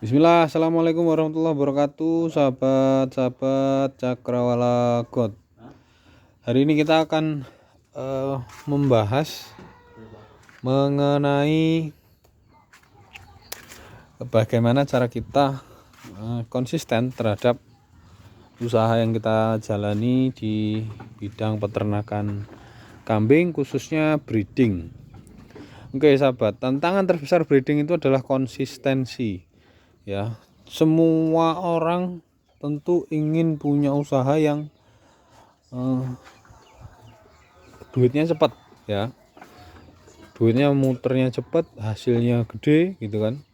Bismillah, assalamualaikum warahmatullahi wabarakatuh, sahabat-sahabat Cakrawala God. Hari ini kita akan membahas mengenai bagaimana cara kita konsisten terhadap usaha yang kita jalani di bidang peternakan kambing, khususnya breeding. Oke sahabat, tantangan terbesar breeding itu adalah konsistensi. Ya, semua orang tentu ingin punya usaha yang duitnya cepat, ya, duitnya muternya cepat, hasilnya gede gitu kan.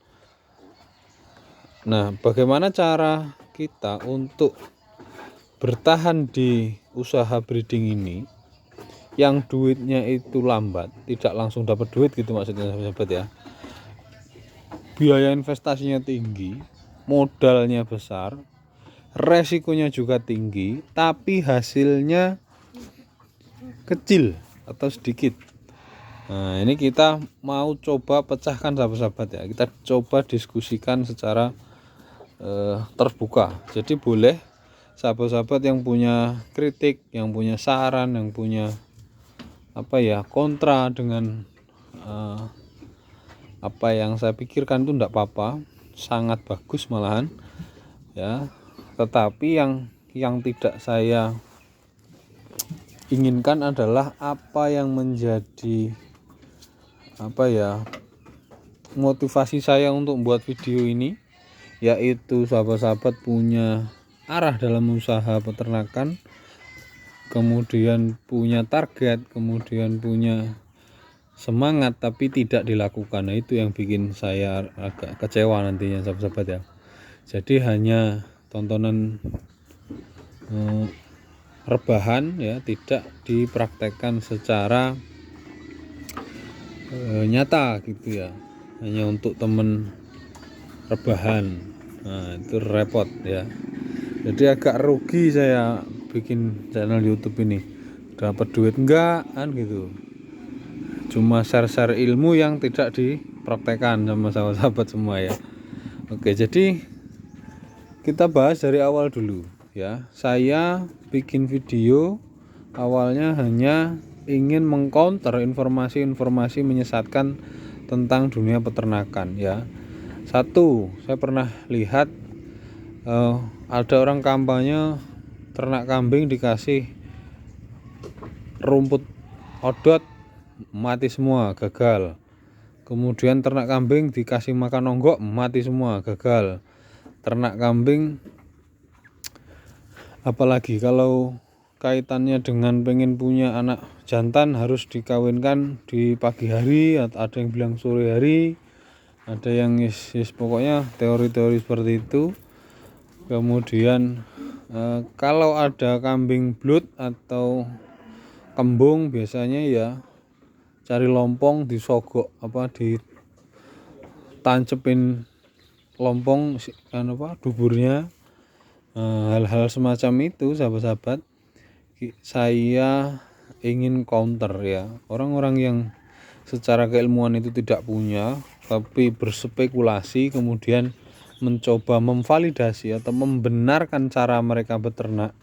Nah, bagaimana cara kita untuk bertahan di usaha breeding ini yang duitnya itu lambat, tidak langsung dapat duit gitu maksudnya sahabat ya. Biaya investasinya tinggi, modalnya besar, resikonya juga tinggi, tapi hasilnya kecil atau sedikit. Nah, ini kita mau coba pecahkan sahabat-sahabat ya. Kita coba diskusikan secara terbuka. Jadi boleh sahabat-sahabat yang punya kritik, yang punya saran, yang punya kontra dengan apa yang saya pikirkan itu enggak apa-apa, sangat bagus malahan ya. Tetapi yang tidak saya inginkan adalah apa yang menjadi motivasi saya untuk membuat video ini, yaitu sahabat-sahabat punya arah dalam usaha peternakan, kemudian punya target, kemudian punya semangat tapi tidak dilakukan. Nah, itu yang bikin saya agak kecewa nantinya sahabat-sahabat ya. Jadi hanya tontonan rebahan ya, tidak dipraktekkan secara nyata gitu ya, hanya untuk temen rebahan. Nah, itu repot ya. Jadi agak rugi saya bikin channel YouTube ini. Dapat duit enggak kan gitu, cuma share-share ilmu yang tidak dipraktekkan sama sahabat-sahabat semua ya. Oke, jadi kita bahas dari awal dulu ya. Saya bikin video awalnya hanya ingin mengcounter informasi-informasi menyesatkan tentang dunia peternakan ya. Satu, saya pernah lihat ada orang kampanye ternak kambing dikasih rumput odot mati semua, gagal. Kemudian ternak kambing dikasih makan onggok mati semua, gagal. Ternak kambing, apalagi kalau kaitannya dengan pengen punya anak jantan harus dikawinkan di pagi hari, atau ada yang bilang sore hari, ada yang pokoknya teori-teori seperti itu. Kemudian kalau ada kambing blood atau kembung, biasanya ya cari lompong, disogok ditancepin lompong duburnya. Hal-hal semacam itu sahabat-sahabat saya ingin counter ya. Orang-orang yang secara keilmuan itu tidak punya tapi berspekulasi, kemudian mencoba memvalidasi atau membenarkan cara mereka beternak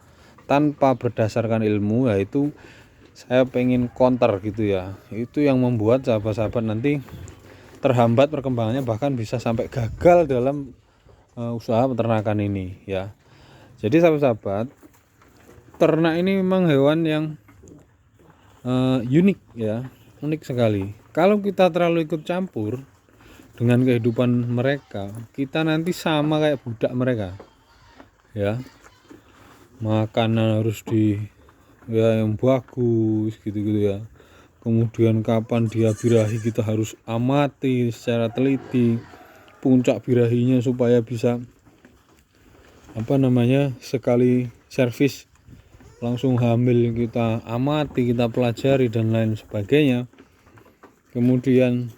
tanpa berdasarkan ilmu, yaitu saya pengen counter gitu ya. Itu yang membuat sahabat-sahabat nanti terhambat perkembangannya, bahkan bisa sampai gagal dalam usaha peternakan ini ya. Jadi sahabat-sahabat, ternak ini memang hewan yang unik ya, unik sekali. Kalau kita terlalu ikut campur dengan kehidupan mereka, kita nanti sama kayak budak mereka ya. Makanan harus yang bagus gitu-gitu ya. Kemudian kapan dia birahi kita harus amati secara teliti puncak birahinya supaya bisa sekali servis langsung hamil, kita amati, kita pelajari dan lain sebagainya. Kemudian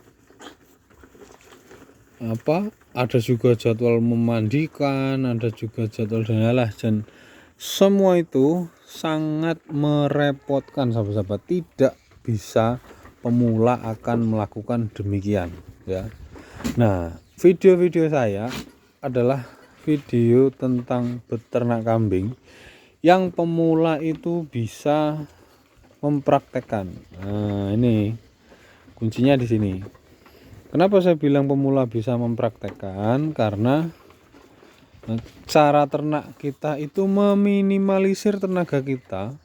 ada juga jadwal memandikan, ada juga jadwal dan semua itu sangat merepotkan sahabat-sahabat. Tidak bisa pemula akan melakukan demikian ya. Nah, video-video saya adalah video tentang beternak kambing yang pemula itu bisa mempraktekkan. Nah, ini kuncinya di sini. Kenapa saya bilang pemula bisa mempraktekkan? Karena cara ternak kita itu meminimalisir tenaga kita,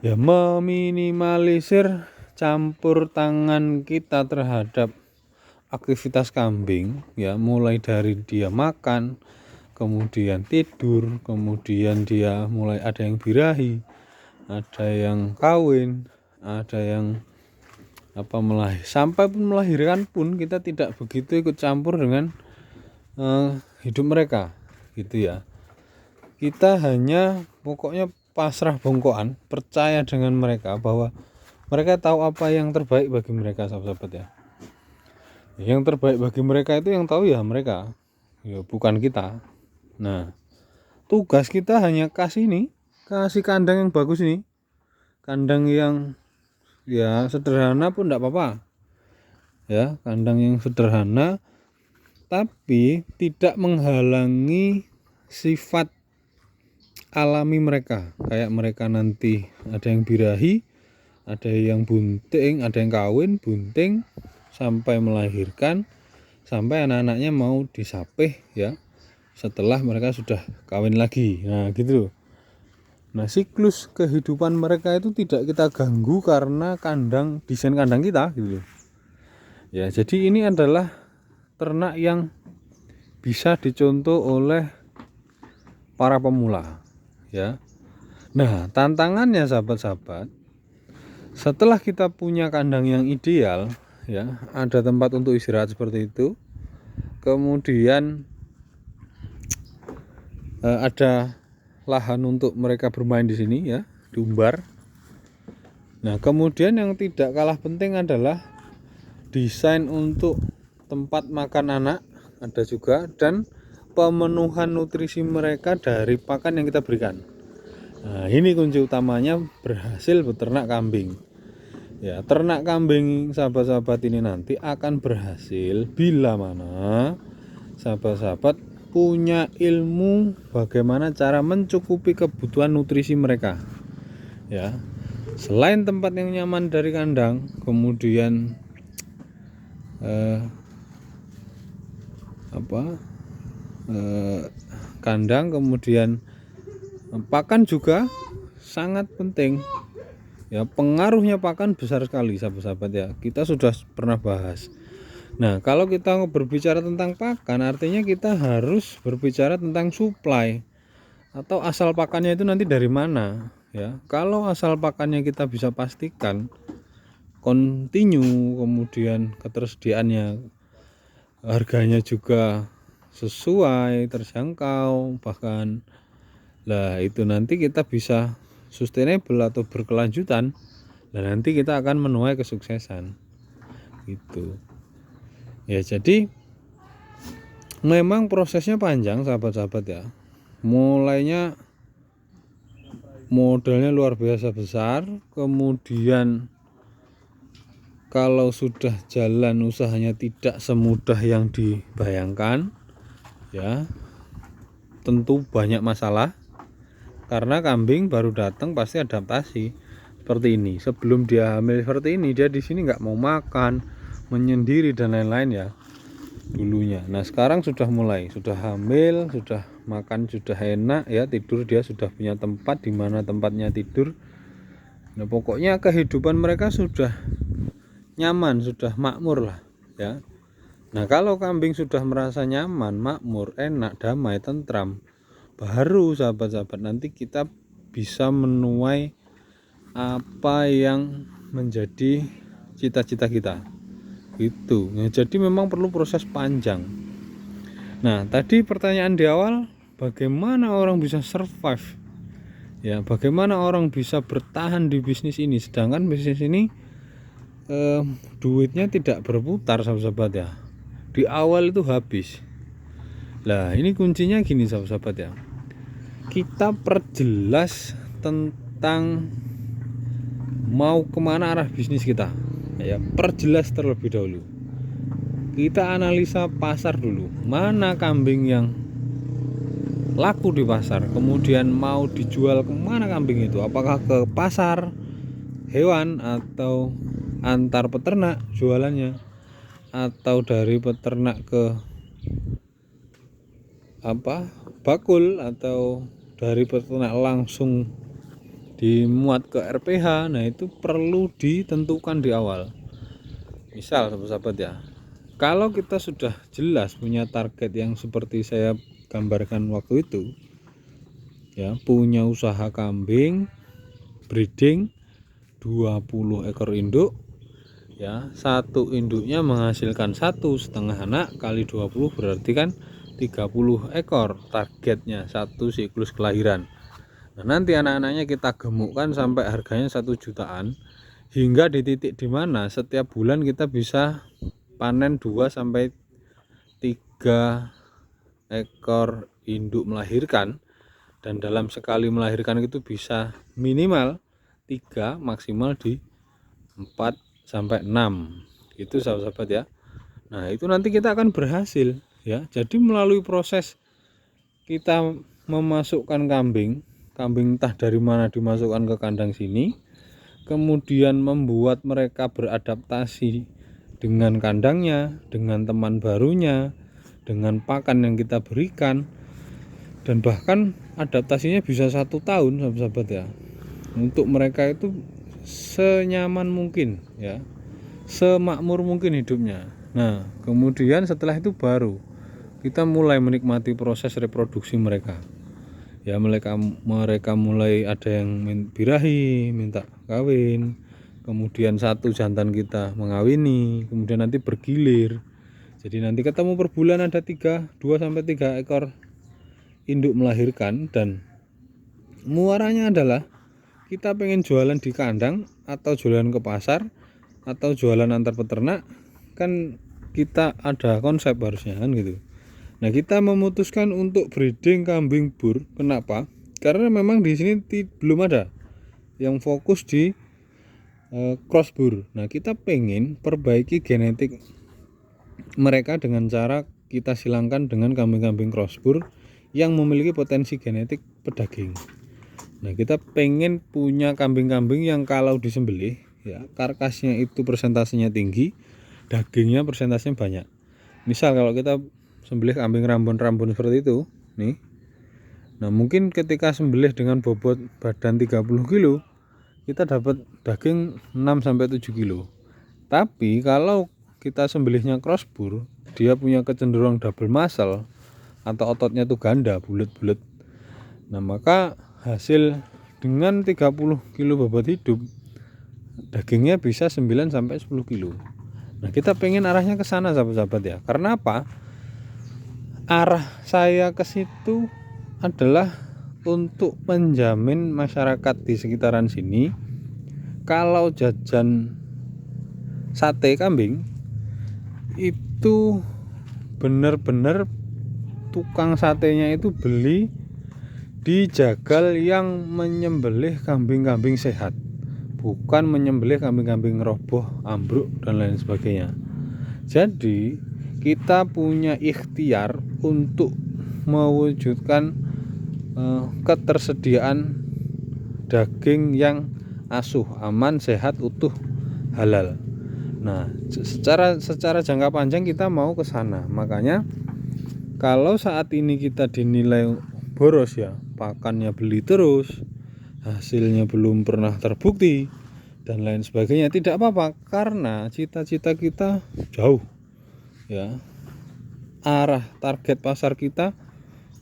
ya, meminimalisir campur tangan kita terhadap aktivitas kambing, ya, mulai dari dia makan, kemudian tidur, kemudian dia mulai ada yang birahi, ada yang kawin, ada yang sampai pun melahirkan pun kita tidak begitu ikut campur dengan hidup mereka, gitu ya. Kita hanya pokoknya pasrah bongkoan, percaya dengan mereka bahwa mereka tahu apa yang terbaik bagi mereka, sahabat-sahabat ya. Yang terbaik bagi mereka itu yang tahu ya mereka, ya bukan kita. Nah, tugas kita hanya kasih kandang yang bagus ini, kandang yang ya sederhana pun enggak apa-apa, ya, kandang yang sederhana tapi tidak menghalangi sifat alami mereka. Kayak mereka nanti ada yang birahi, ada yang bunting, ada yang kawin, bunting, sampai melahirkan, sampai anak-anaknya mau disapih, ya, setelah mereka sudah kawin lagi. Nah, gitu. Nah, siklus kehidupan mereka itu tidak kita ganggu karena desain kandang kita, gitu. Ya, jadi ini adalah ternak yang bisa dicontoh oleh para pemula, ya. Nah, tantangannya sahabat-sahabat, setelah kita punya kandang yang ideal, ya, ada tempat untuk istirahat seperti itu, kemudian ada lahan untuk mereka bermain di sini, ya, diumbar. Nah, kemudian yang tidak kalah penting adalah desain untuk tempat makan anak ada juga, dan pemenuhan nutrisi mereka dari pakan yang kita berikan. Nah, ini kunci utamanya berhasil beternak kambing. Ya, ternak kambing sahabat-sahabat ini nanti akan berhasil bila mana sahabat-sahabat punya ilmu bagaimana cara mencukupi kebutuhan nutrisi mereka, ya. Selain tempat yang nyaman dari kandang, kemudian kandang, kemudian pakan juga sangat penting, ya. Pengaruhnya pakan besar sekali, sahabat-sahabat, ya. Kita sudah pernah bahas. Nah, kalau kita berbicara tentang pakan, artinya kita harus berbicara tentang supply atau asal pakannya itu nanti dari mana, ya. Kalau asal pakannya kita bisa pastikan kontinu, kemudian ketersediaannya, harganya juga sesuai, terjangkau, bahkan lah itu nanti kita bisa sustainable atau berkelanjutan, dan nanti kita akan menuai kesuksesan, gitu. Ya, jadi memang prosesnya panjang, sahabat-sahabat, ya. Mulainya modalnya luar biasa besar, kemudian kalau sudah jalan usahanya tidak semudah yang dibayangkan, ya. Tentu banyak masalah karena kambing baru datang pasti adaptasi seperti ini. Sebelum dia hamil seperti ini, dia di sini nggak mau makan, menyendiri dan lain-lain, ya, dulunya. Nah, sekarang sudah mulai, sudah hamil, sudah makan, sudah enak, ya, tidur dia sudah punya tempat di mana tempatnya tidur. Nah, pokoknya kehidupan mereka sudah nyaman, sudah makmur lah, ya. Nah, kalau kambing sudah merasa nyaman, makmur, enak, damai, tentram, baru sahabat-sahabat nanti kita bisa menuai apa yang menjadi cita-cita kita, itu. Nah, jadi memang perlu proses panjang. Nah, tadi pertanyaan di awal, bagaimana orang bisa survive, ya, bagaimana orang bisa bertahan di bisnis ini, sedangkan bisnis ini duitnya tidak berputar, sahabat-sahabat, ya. Di awal itu habis. Lah, ini kuncinya gini, sahabat-sahabat, ya. Kita perjelas tentang mau kemana arah bisnis kita, ya, perjelas terlebih dahulu. kita analisa pasar dulu, mana kambing yang laku di pasar, kemudian mau dijual kemana kambing itu, apakah ke pasar hewan atau antar peternak jualannya, atau dari peternak ke bakul, atau dari peternak langsung dimuat ke RPH. Nah itu perlu ditentukan di awal. Misal sahabat-sahabat ya, kalau kita sudah jelas punya target yang seperti saya gambarkan waktu itu ya, punya usaha kambing breeding 20 ekor induk ya, satu induknya menghasilkan 1,5 anak kali 20 berarti kan 30 ekor targetnya satu siklus kelahiran. Nah nanti anak-anaknya kita gemukkan sampai harganya 1 jutaan, hingga di titik dimana setiap bulan kita bisa panen 2 sampai 3 ekor induk melahirkan, dan dalam sekali melahirkan itu bisa minimal 3, maksimal di 4 sampai 6 itu sahabat-sahabat ya. Nah itu nanti kita akan berhasil ya. Jadi melalui proses kita memasukkan kambing entah dari mana dimasukkan ke kandang sini, kemudian membuat mereka beradaptasi dengan kandangnya, dengan teman barunya, dengan pakan yang kita berikan, dan bahkan adaptasinya bisa 1 tahun sahabat-sahabat ya. Untuk mereka itu senyaman mungkin ya, semakmur mungkin hidupnya. Nah kemudian setelah itu baru kita mulai menikmati proses reproduksi mereka ya. Mereka mulai ada yang birahi, minta kawin, kemudian satu jantan kita mengawini, kemudian nanti bergilir. Jadi nanti ketemu per bulan ada 2 sampai 3 ekor induk melahirkan. Dan muaranya adalah kita pengen jualan di kandang atau jualan ke pasar atau jualan antar peternak, kan kita ada konsep harusnya kan gitu. Nah kita memutuskan untuk breeding kambing bur. Kenapa? Karena memang di sini belum ada yang fokus di cross bur. Nah kita pengen perbaiki genetik mereka dengan cara kita silangkan dengan kambing-kambing cross bur yang memiliki potensi genetik pedaging. Nah kita pengen punya kambing-kambing yang kalau disembelih ya, karkasnya itu persentasenya tinggi, dagingnya persentasenya banyak. Misal kalau kita sembelih kambing rambun-rambun seperti itu nih, nah mungkin ketika sembelih dengan bobot badan 30 kilo kita dapat daging 6 sampai 7 kilo. Tapi kalau kita sembelihnya cross bur, dia punya kecenderungan double muscle atau ototnya tuh ganda, bulat-bulat. Nah maka hasil dengan 30 kilo bobot hidup, dagingnya bisa 9 sampai 10 kilo. Nah kita pengen arahnya ke sana sahabat-sahabat ya. Karena apa? Arah saya ke situ adalah untuk menjamin masyarakat di sekitaran sini kalau jajan sate kambing itu benar-benar tukang satenya itu beli di jagal yang menyembelih kambing-kambing sehat, bukan menyembelih kambing-kambing roboh, ambruk dan lain sebagainya. Jadi kita punya ikhtiar untuk mewujudkan ketersediaan daging yang asuh, aman, sehat, utuh, halal. Nah secara jangka panjang kita mau ke sana. Makanya kalau saat ini kita dinilai boros ya, pakannya beli terus, hasilnya belum pernah terbukti dan lain sebagainya, tidak apa-apa, karena cita-cita kita jauh ya. Arah target pasar kita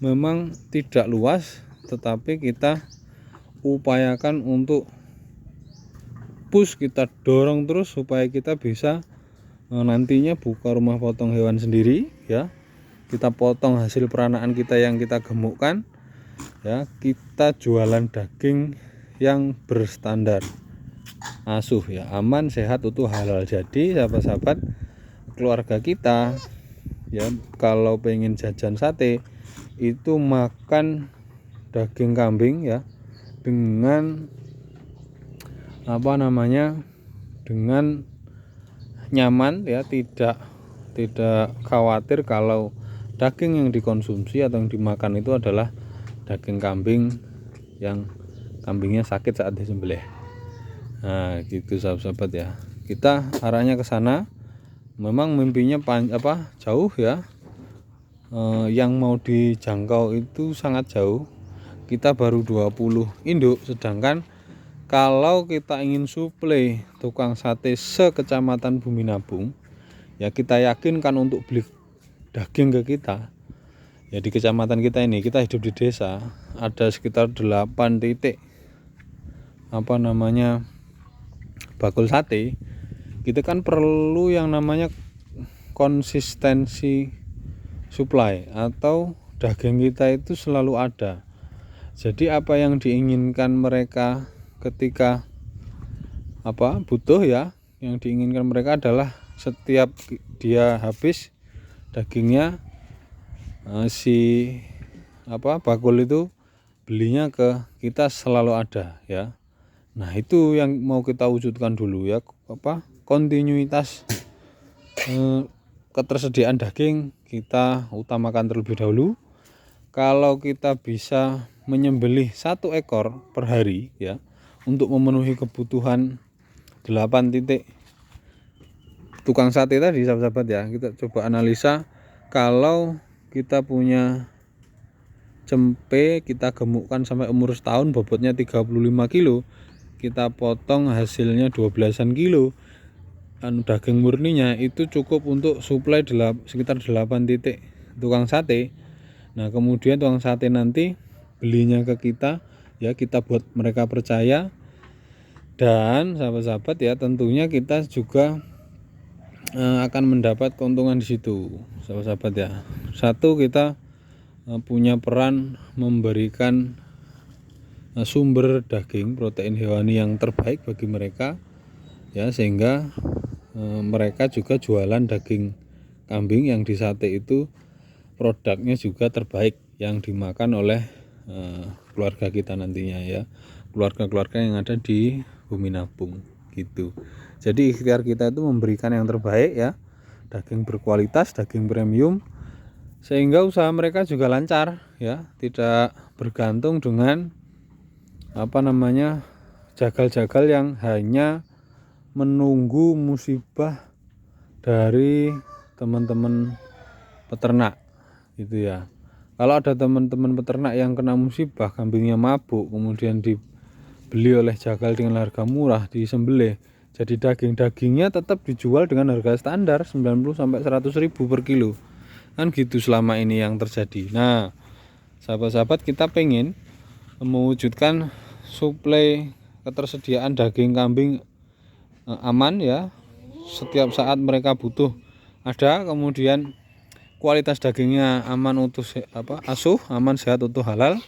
memang tidak luas, tetapi kita upayakan untuk push, kita dorong terus supaya kita bisa nantinya buka rumah potong hewan sendiri ya. Kita potong hasil peranaan kita yang kita gemukkan ya, kita jualan daging yang berstandar asuh ya, aman, sehat, utuh, halal. Jadi sahabat-sahabat, keluarga kita ya kalau pengen jajan sate itu makan daging kambing ya dengan dengan nyaman ya, tidak tidak khawatir kalau daging yang dikonsumsi atau yang dimakan itu adalah daging kambing yang kambingnya sakit saat disembelih. Nah gitu sahabat-sahabat ya, kita arahnya ke sana. Memang mimpinya jauh ya, yang mau dijangkau itu sangat jauh. Kita baru 20 induk, sedangkan kalau kita ingin suplai tukang sate sekecamatan Bumi Nabung, ya kita yakinkan untuk beli daging ke kita. Ya di kecamatan kita ini, kita hidup di desa, ada sekitar 8 titik bakul sate. Kita kan perlu yang namanya konsistensi supply, atau daging kita itu selalu ada. Jadi apa yang diinginkan mereka ketika butuh ya, yang diinginkan mereka adalah setiap dia habis dagingnya, bakul itu belinya ke kita selalu ada ya. Nah itu yang mau kita wujudkan dulu ya, kontinuitas ketersediaan daging kita utamakan terlebih dahulu. Kalau kita bisa menyembelih 1 ekor per hari ya, untuk memenuhi kebutuhan 8 titik tukang sate tadi sahabat-sahabat ya, kita coba analisa. Kalau kita punya cempe, kita gemukkan sampai umur setahun, bobotnya 35 kilo, kita potong hasilnya 12-an kilo, daging murninya itu cukup untuk suplai sekitar 8 titik tukang sate. Nah kemudian tukang sate nanti belinya ke kita ya, kita buat mereka percaya. Dan sahabat-sahabat ya, tentunya kita juga akan mendapat keuntungan di situ sahabat-sahabat ya. Satu, kita punya peran memberikan sumber daging protein hewani yang terbaik bagi mereka ya, sehingga mereka juga jualan daging kambing yang di sate itu produknya juga terbaik yang dimakan oleh keluarga kita nantinya ya, keluarga-keluarga yang ada di Bumi Nabung gitu. Jadi ikhtiar kita itu memberikan yang terbaik ya, daging berkualitas, daging premium, sehingga usaha mereka juga lancar ya, tidak bergantung dengan jagal-jagal yang hanya menunggu musibah dari teman-teman peternak gitu ya. Kalau ada teman-teman peternak yang kena musibah, kambingnya mabuk, kemudian dibeli oleh jagal dengan harga murah, disembelih, jadi dagingnya tetap dijual dengan harga standar 90 sampai 100 ribu per kilo. Kan gitu selama ini yang terjadi. Nah, sahabat-sahabat, kita pengen mewujudkan suplai ketersediaan daging kambing aman ya. Setiap saat mereka butuh ada, kemudian kualitas dagingnya aman, utuh asuh, aman, sehat, utuh, halal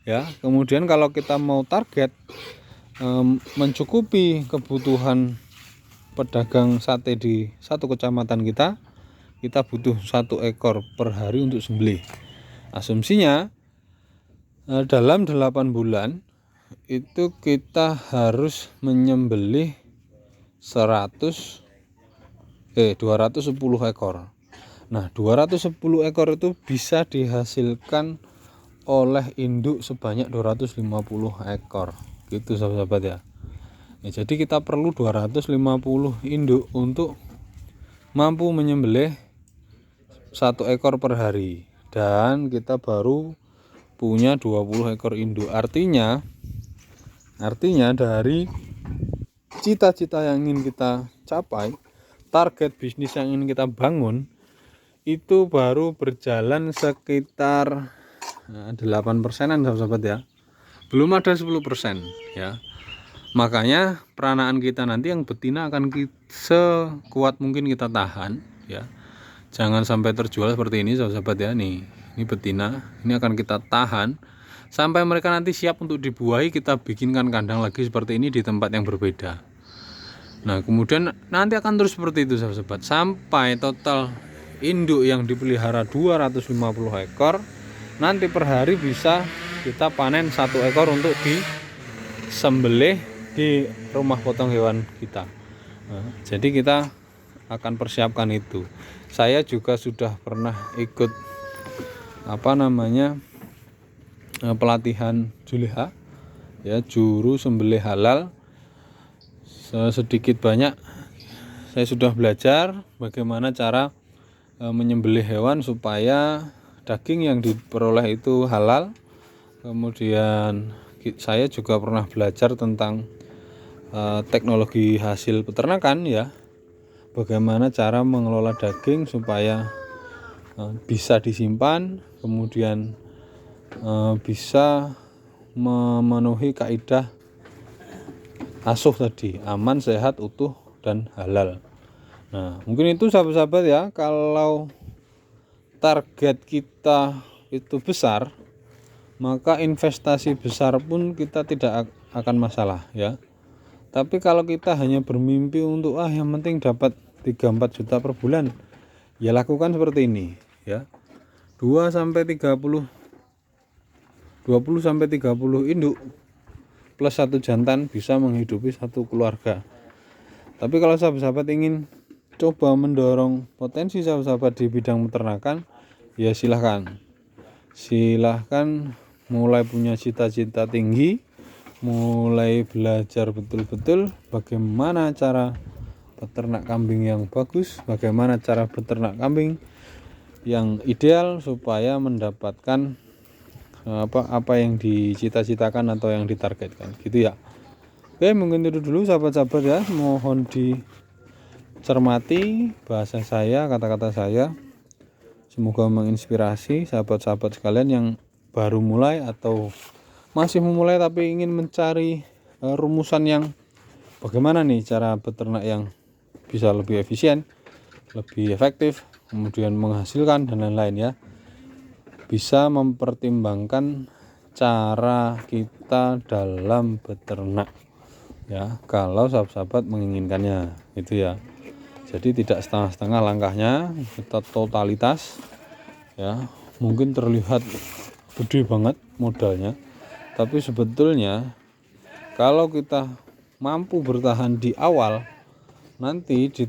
ya. Kemudian kalau kita mau target mencukupi kebutuhan pedagang sate di satu kecamatan kita butuh 1 ekor per hari untuk sembelih. Asumsinya dalam 8 bulan itu kita harus menyembelih 210 ekor. Nah 210 ekor itu bisa dihasilkan oleh induk sebanyak 250 ekor gitu sahabat-sahabat ya. Jadi kita perlu 250 induk untuk mampu menyembelih 1 ekor per hari, dan kita baru punya 20 ekor induk. Artinya dari cita-cita yang ingin kita capai, target bisnis yang ingin kita bangun, itu baru berjalan sekitar 8%-an sahabat-sahabat ya, belum ada 10% ya. Makanya peranaan kita nanti yang betina akan sekuat mungkin kita tahan ya, jangan sampai terjual seperti ini sahabat-sahabat ya. Ini betina, ini akan kita tahan sampai mereka nanti siap untuk dibuahi. Kita bikinkan kandang lagi seperti ini di tempat yang berbeda. Nah kemudian nanti akan terus seperti itu sahabat-sahabat, sampai total induk yang dipelihara 250 ekor. Nanti per hari bisa kita panen 1 ekor untuk disembelih di rumah potong hewan kita. Nah, jadi kita akan persiapkan itu. Saya juga sudah pernah ikut pelatihan Juleha ya, juru sembelih halal. Sedikit banyak saya sudah belajar bagaimana cara menyembelih hewan supaya daging yang diperoleh itu halal. Kemudian saya juga pernah belajar tentang teknologi hasil peternakan ya, bagaimana cara mengelola daging supaya bisa disimpan, kemudian bisa memenuhi kaidah asuh tadi, aman, sehat, utuh, dan halal. Nah, mungkin itu sahabat-sahabat ya, kalau target kita itu besar, maka investasi besar pun kita tidak akan masalah ya. Tapi kalau kita hanya bermimpi untuk yang penting dapat 3-4 juta per bulan, ya lakukan seperti ini ya. 20 sampai 30 induk plus 1 jantan bisa menghidupi satu keluarga. Tapi kalau sahabat-sahabat ingin coba mendorong potensi sahabat-sahabat di bidang peternakan, ya silahkan mulai punya cita-cita tinggi, mulai belajar betul-betul bagaimana cara peternak kambing yang bagus, bagaimana cara beternak kambing yang ideal supaya mendapatkan apa yang dicita-citakan atau yang ditargetkan gitu ya. Oke, mungkin itu dulu sahabat-sahabat ya, mohon dicermati bahasa saya, kata-kata saya, semoga menginspirasi sahabat-sahabat sekalian yang baru mulai atau masih memulai tapi ingin mencari rumusan yang bagaimana nih cara beternak yang bisa lebih efisien, lebih efektif, kemudian menghasilkan dan lain-lain ya. Bisa mempertimbangkan cara kita dalam beternak ya, kalau sahabat-sahabat menginginkannya itu ya. Jadi tidak setengah-setengah langkahnya, kita totalitas ya. Mungkin terlihat gede banget modalnya, tapi sebetulnya kalau kita mampu bertahan di awal, nanti di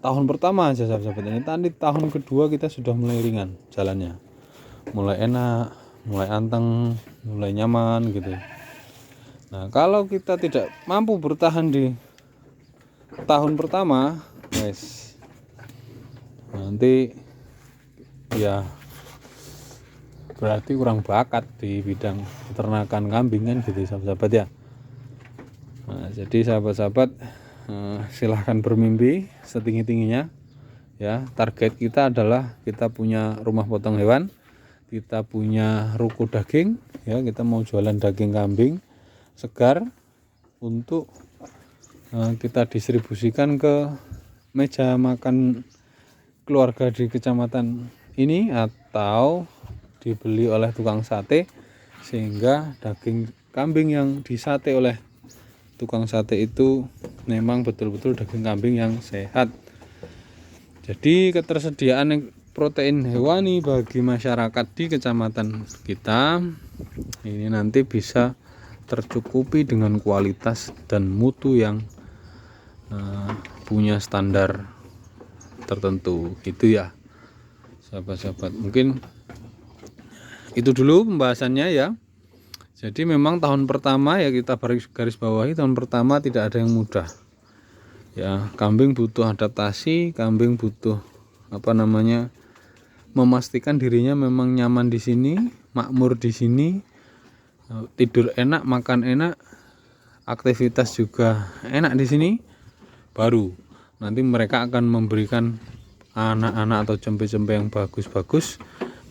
tahun pertama aja sahabat-sahabat ini, nanti tahun kedua kita sudah mulai ringan jalannya, mulai enak, mulai anteng, mulai nyaman gitu. Nah, kalau kita tidak mampu bertahan di tahun pertama, guys, nanti ya berarti kurang bakat di bidang peternakan kambing kan gitu sahabat-sahabat ya. Nah, jadi sahabat-sahabat silahkan bermimpi setinggi-tingginya ya. Target kita adalah kita punya rumah potong hewan, kita punya ruko daging ya, kita mau jualan daging kambing segar untuk kita distribusikan ke meja makan keluarga di kecamatan ini atau dibeli oleh tukang sate, sehingga daging kambing yang disate oleh tukang sate itu memang betul-betul daging kambing yang sehat. Jadi ketersediaan protein hewani bagi masyarakat di kecamatan kita ini nanti bisa tercukupi dengan kualitas dan mutu yang punya standar tertentu gitu ya sahabat-sahabat. Mungkin itu dulu pembahasannya ya. Jadi memang tahun pertama ya, kita garis bawahi, tahun pertama tidak ada yang mudah ya. Kambing butuh adaptasi, kambing butuh memastikan dirinya memang nyaman di sini, makmur di sini, tidur enak, makan enak, aktivitas juga enak di sini, baru nanti mereka akan memberikan anak-anak atau cempe-cempe yang bagus-bagus,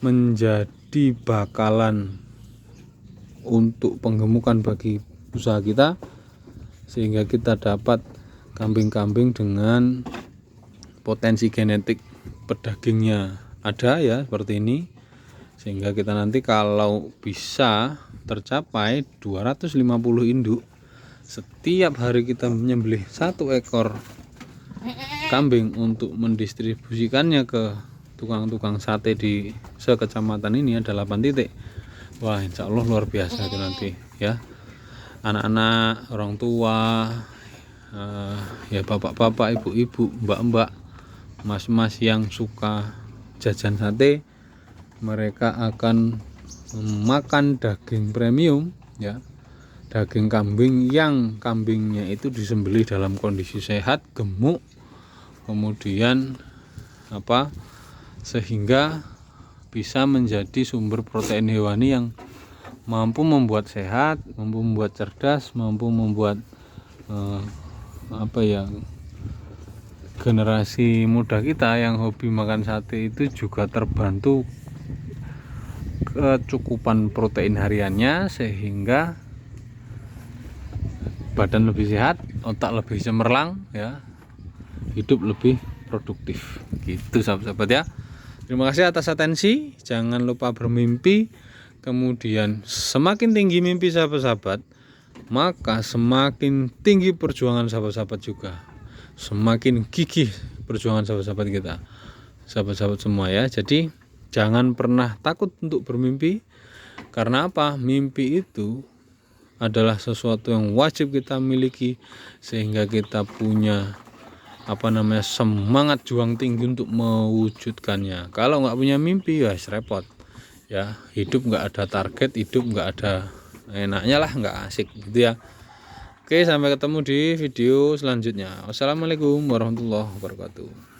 menjadi bakalan untuk penggemukan bagi usaha kita, sehingga kita dapat kambing-kambing dengan potensi genetik pedagingnya ada ya seperti ini, sehingga kita nanti kalau bisa tercapai 250 induk setiap hari, kita menyembelih 1 ekor kambing untuk mendistribusikannya ke tukang-tukang sate di sekecamatan ini, ada 8 titik. Wah, insya Allah luar biasa itu nanti ya. Anak-anak, orang tua, ya bapak-bapak, ibu-ibu, mbak-mbak, mas-mas yang suka jajan sate, mereka akan makan daging premium ya, daging kambing yang kambingnya itu disembelih dalam kondisi sehat, gemuk, kemudian sehingga bisa menjadi sumber protein hewani yang mampu membuat sehat, mampu membuat cerdas, mampu membuat generasi muda kita yang hobi makan sate itu juga terbantu kecukupan protein hariannya, sehingga badan lebih sehat, otak lebih cemerlang ya, hidup lebih produktif gitu sahabat-sahabat ya. Terima kasih atas atensi, jangan lupa bermimpi, kemudian semakin tinggi mimpi sahabat-sahabat, maka semakin tinggi perjuangan sahabat-sahabat juga, semakin gigih perjuangan sahabat-sahabat kita, sahabat-sahabat semua ya. Jadi jangan pernah takut untuk bermimpi, karena apa? Mimpi itu adalah sesuatu yang wajib kita miliki, sehingga kita punya semangat juang tinggi untuk mewujudkannya. Kalau nggak punya mimpi ya repot ya, hidup nggak ada target, hidup nggak ada enaknya lah, nggak asik gitu ya. Oke, sampai ketemu di video selanjutnya. Wassalamualaikum warahmatullahi wabarakatuh.